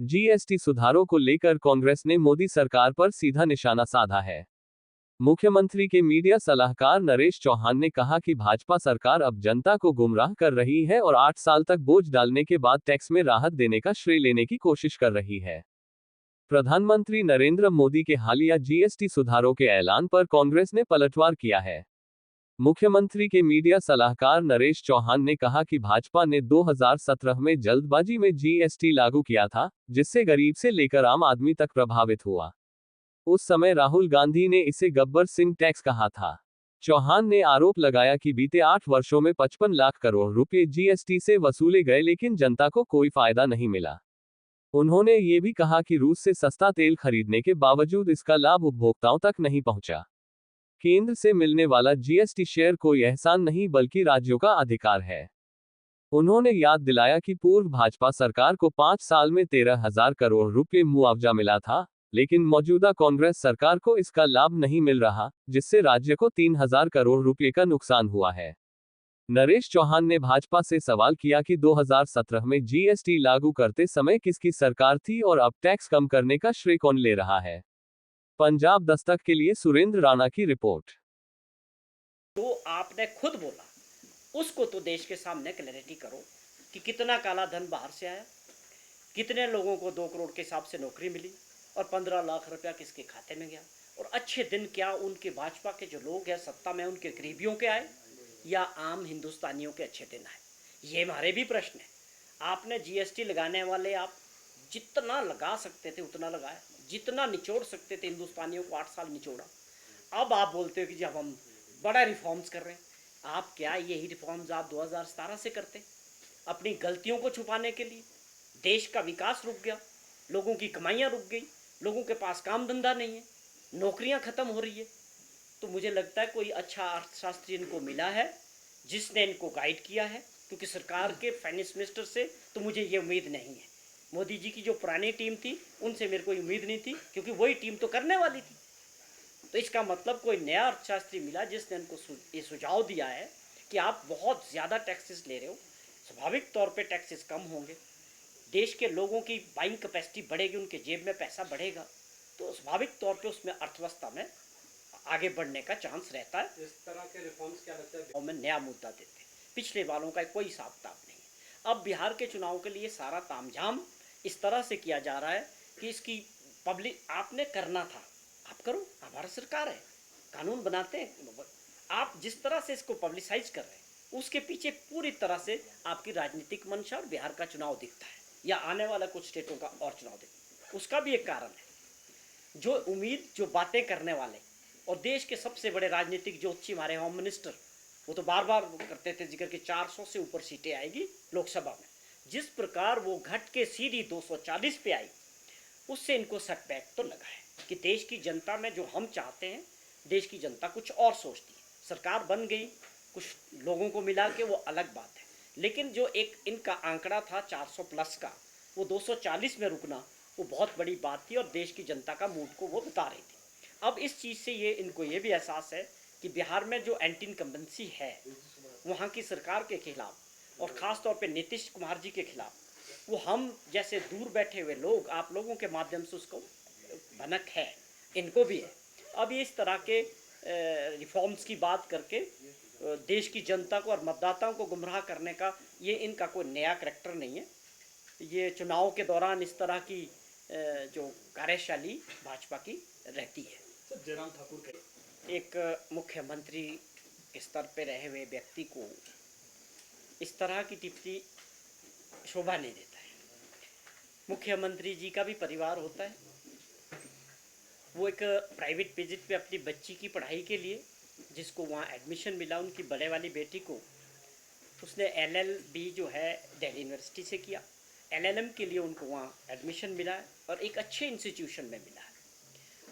GST सुधारों को लेकर कांग्रेस ने मोदी सरकार पर सीधा निशाना साधा है। मुख्यमंत्री के मीडिया सलाहकार नरेश चौहान ने कहा कि भाजपा सरकार अब जनता को गुमराह कर रही है और 8 साल तक बोझ डालने के बाद टैक्स में राहत देने का श्रेय लेने की कोशिश कर रही है। प्रधानमंत्री नरेंद्र मोदी के हालिया जीएसटी सुधारों के ऐलान पर कांग्रेस ने पलटवार किया है। मुख्यमंत्री के मीडिया सलाहकार नरेश चौहान ने कहा कि भाजपा ने 2017 में जल्दबाजी में जीएसटी लागू किया था, जिससे गरीब से लेकर आम आदमी तक प्रभावित हुआ। उस समय राहुल गांधी ने इसे गब्बर सिंह टैक्स कहा था। चौहान ने आरोप लगाया कि बीते 8 वर्षों में 55 लाख करोड़ रुपए जीएसटी से वसूले गए, लेकिन जनता को कोई फायदा नहीं मिला। उन्होंने ये भी कहा कि रूस से सस्ता तेल खरीदने के बावजूद इसका लाभ उपभोक्ताओं तक नहीं पहुंचा। केंद्र से मिलने वाला जीएसटी शेयर कोई एहसान नहीं बल्कि राज्यों का अधिकार है। उन्होंने याद दिलाया कि पूर्व भाजपा सरकार को 5 साल में 13,000 करोड़ रुपए मुआवजा मिला था, लेकिन मौजूदा कांग्रेस सरकार को इसका लाभ नहीं मिल रहा, जिससे राज्य को 3,000 करोड़ रुपए का नुकसान हुआ है। नरेश चौहान ने भाजपा से सवाल किया कि 2017 में जीएसटी लागू करते समय किसकी सरकार थी और अब टैक्स कम करने का श्रेय कौन ले रहा है। पंजाब दस्तक के लिए सुरेंद्र राणा की रिपोर्ट। तो आपने खुद बोला, उसको तो देश के सामने क्लैरिटी करो कि कितना काला धन बाहर से आया, कितने लोगों को 2 करोड़ के हिसाब से नौकरी मिली और 15 लाख रुपया किसके खाते में गया, और अच्छे दिन क्या उनके भाजपा के जो लोग हैं सत्ता में उनके करीबियों के आए या आम हिंदुस्तानियों के अच्छे दिन आए। ये हमारे भी प्रश्न है। आपने जीएसटी लगाने वाले आप जितना लगा सकते थे उतना लगाया, जितना निचोड़ सकते थे हिंदुस्तानियों को 8 साल निचोड़ा। अब आप बोलते हो कि जब हम बड़ा रिफॉर्म्स कर रहे हैं, आप क्या यही रिफॉर्म्स आप 2017 से करते? अपनी गलतियों को छुपाने के लिए देश का विकास रुक गया, लोगों की कमाइयाँ रुक गई, लोगों के पास काम धंधा नहीं है, नौकरियां खत्म हो रही है। तो मुझे लगता है कोई अच्छा अर्थशास्त्री इनको मिला है जिसने इनको गाइड किया है, क्योंकि सरकार के फाइनेंस मिनिस्टर से तो मुझे ये उम्मीद नहीं है। मोदी जी की जो पुरानी टीम थी उनसे मेरे को उम्मीद नहीं थी, क्योंकि वही टीम तो करने वाली थी। तो इसका मतलब कोई नया अर्थशास्त्री मिला जिसने इनको ये सुझाव दिया है कि आप बहुत ज़्यादा टैक्सेस ले रहे हो, स्वाभाविक तौर पे टैक्सेस कम होंगे, देश के लोगों की बाइंग कैपेसिटी बढ़ेगी, उनके जेब में पैसा बढ़ेगा, तो स्वाभाविक तौर पे उसमें अर्थव्यवस्था में आगे बढ़ने का चांस रहता है। इस तरह के रिफॉर्म्स क्या लगता है और में नया मुद्दा देते हैं, पिछले वालों का कोई हिसाब किताब नहीं है। अब बिहार के चुनाव के लिए सारा तामझाम इस तरह से किया जा रहा है कि इसकी पब्लिक आपने करना था, आप करो, आप भारत सरकार है, कानून बनाते हैं, आप जिस तरह से इसको पब्लिसाइज कर रहे हैं उसके पीछे पूरी तरह से आपकी राजनीतिक मंशा और बिहार का चुनाव दिखता है, या आने वाला कुछ स्टेटों का और चुनाव दिखता है। उसका भी एक कारण है, जो उम्मीद जो बातें करने वाले और देश के सबसे बड़े राजनीतिक ज्योतिषी हमारे होम मिनिस्टर, वो तो बार बार करते थे जिक्र कि 400 से ऊपर सीटें आएगी लोकसभा में। जिस प्रकार वो घट के सीधी 240 पे आई, उससे इनको सेटबैक तो लगा है कि देश की जनता में जो हम चाहते हैं, देश की जनता कुछ और सोचती है। सरकार बन गई, कुछ लोगों को मिला के, वो अलग बात है, लेकिन जो एक इनका आंकड़ा था 400 प्लस का, वो 240 में रुकना वो बहुत बड़ी बात थी और देश की जनता का मूड को वो बता रही थी। अब इस चीज़ से ये इनको ये भी एहसास है कि बिहार में जो एंटी इनकम्बेंसी है वहाँ की सरकार के खिलाफ और ख़ास तौर पे नीतीश कुमार जी के खिलाफ, वो हम जैसे दूर बैठे हुए लोग, आप लोगों के माध्यम से उसको भनक है, इनको भी है। अब ये इस तरह के रिफॉर्म्स की बात करके देश की जनता को और मतदाताओं को गुमराह करने का ये इनका कोई नया करैक्टर नहीं है। ये चुनाव के दौरान इस तरह की जो कार्यशैली भाजपा की रहती है। जयराम ठाकुर के एक मुख्यमंत्री स्तर पे रहे हुए व्यक्ति को इस तरह की टिप्पणी शोभा नहीं देता है। मुख्यमंत्री जी का भी परिवार होता है, वो एक प्राइवेट विजिट पे अपनी बच्ची की पढ़ाई के लिए, जिसको वहाँ एडमिशन मिला, उनकी बड़े वाली बेटी को, उसने LLB जो है दिल्ली यूनिवर्सिटी से किया, LLM के लिए उनको वहाँ एडमिशन मिला है और एक अच्छे इंस्टीट्यूशन में मिला है।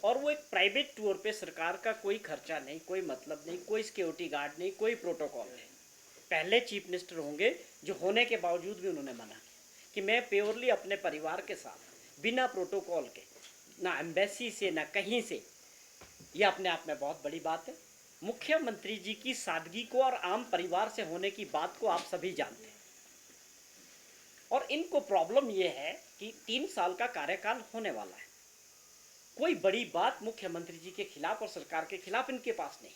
और वो एक प्राइवेट टूर पे, सरकार का कोई खर्चा नहीं, कोई मतलब नहीं, कोई सिक्योरिटी गार्ड नहीं, कोई प्रोटोकॉल नहीं। पहले चीफ मिनिस्टर होंगे जो होने के बावजूद भी उन्होंने मना किया कि मैं प्योरली अपने परिवार के साथ बिना प्रोटोकॉल के, ना एम्बेसी से ना कहीं से, ये अपने आप में बहुत बड़ी बात है। मुख्यमंत्री जी की सादगी को और आम परिवार से होने की बात को आप सभी जानते हैं। और इनको प्रॉब्लम ये है कि 3 साल का कार्यकाल होने वाला है, कोई बड़ी बात मुख्यमंत्री जी के खिलाफ और सरकार के खिलाफ इनके पास नहीं।